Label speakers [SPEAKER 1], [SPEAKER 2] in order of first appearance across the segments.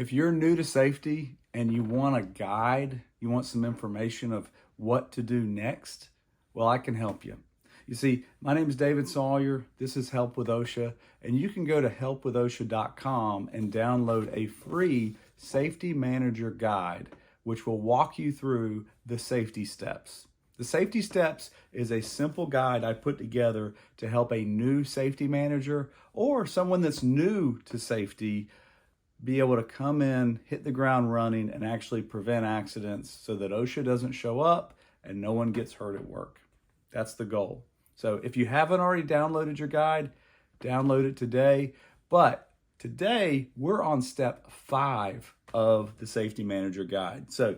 [SPEAKER 1] If you're new to safety and you want a guide, you want some information of what to do next, well, I can help you. You see, my name is David Sawyer. This is Help with OSHA, and you can go to helpwithosha.com and download a free safety manager guide, which will walk you through the safety steps. The safety steps is a simple guide I put together to help a new safety manager or someone that's new to safety be able to come in, hit the ground running, and actually prevent accidents so that OSHA doesn't show up and no one gets hurt at work. That's the goal. So if you haven't already downloaded your guide, download it today. But today we're on step 5 of the Safety Manager Guide. So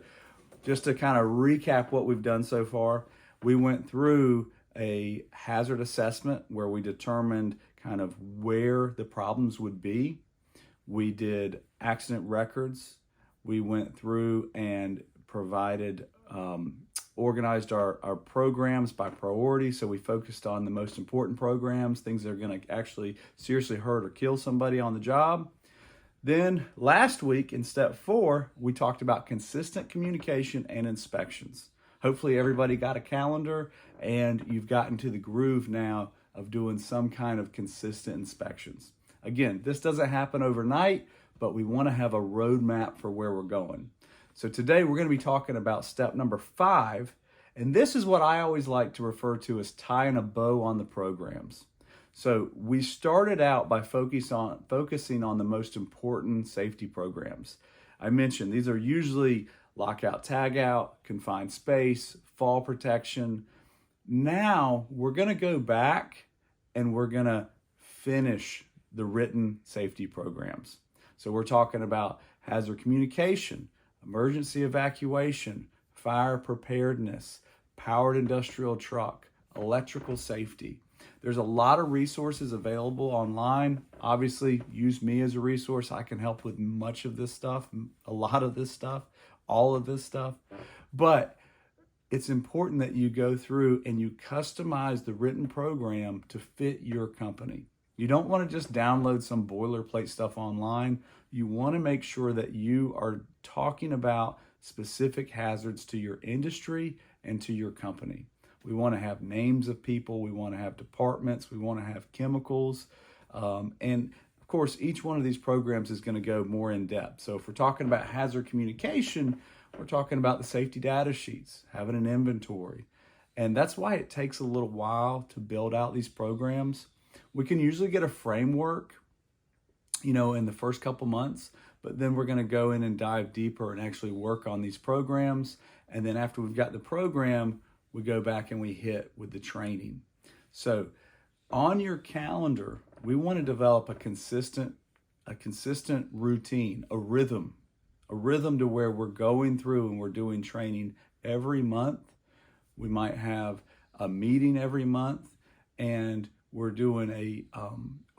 [SPEAKER 1] just to kind of recap what we've done so far, we went through a hazard assessment where we determined kind of where the problems would be. We did accident records. We went through and provided, organized our programs by priority. So we focused on the most important programs, things that are going to actually seriously hurt or kill somebody on the job. Then last week in step 4, we talked about consistent communication and inspections. Hopefully everybody got a calendar and you've gotten to the groove now of doing some kind of consistent inspections. Again, this doesn't happen overnight, but we want to have a roadmap for where we're going. So today we're going to be talking about step number 5, and this is what I always like to refer to as tying a bow on the programs. So we started out by focusing on the most important safety programs. I mentioned these are usually lockout, tagout, confined space, fall protection. Now we're going to go back and we're going to finish the written safety programs. So we're talking about hazard communication, emergency evacuation, fire preparedness, powered industrial truck, electrical safety. There's a lot of resources available online. Obviously, use me as a resource. I can help with much of this stuff, a lot of this stuff, all of this stuff. But it's important that you go through and you customize the written program to fit your company. You don't want to just download some boilerplate stuff online. You want to make sure that you are talking about specific hazards to your industry and to your company. We want to have names of people. We want to have departments. We want to have chemicals. And of course, each one of these programs is going to go more in depth. So if we're talking about hazard communication, we're talking about the safety data sheets, having an inventory. And that's why it takes a little while to build out these programs. We can usually get a framework, in the first couple months, but then we're going to go in and dive deeper and actually work on these programs. And then after we've got the program, we go back and we hit with the training. So on your calendar, we want to develop a consistent routine, a rhythm to where we're going through and we're doing training every month. We might have a meeting every month, and we're doing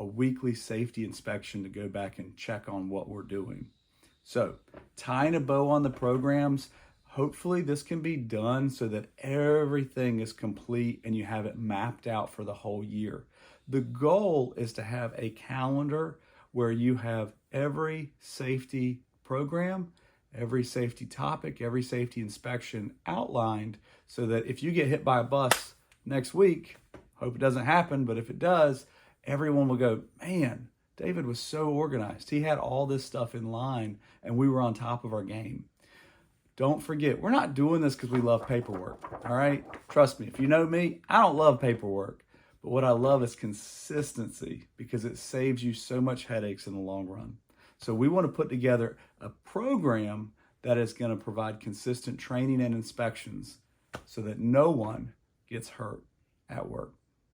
[SPEAKER 1] a weekly safety inspection to go back and check on what we're doing. So tying a bow on the programs, hopefully this can be done so that everything is complete and you have it mapped out for the whole year. The goal is to have a calendar where you have every safety program, every safety topic, every safety inspection outlined so that if you get hit by a bus next week, hope it doesn't happen, but if it does, everyone will go, man, David was so organized. He had all this stuff in line and we were on top of our game. Don't forget, we're not doing this because we love paperwork, all right? Trust me, if you know me, I don't love paperwork, but what I love is consistency because it saves you so much headaches in the long run. So we want to put together a program that is going to provide consistent training and inspections so that no one gets hurt at work.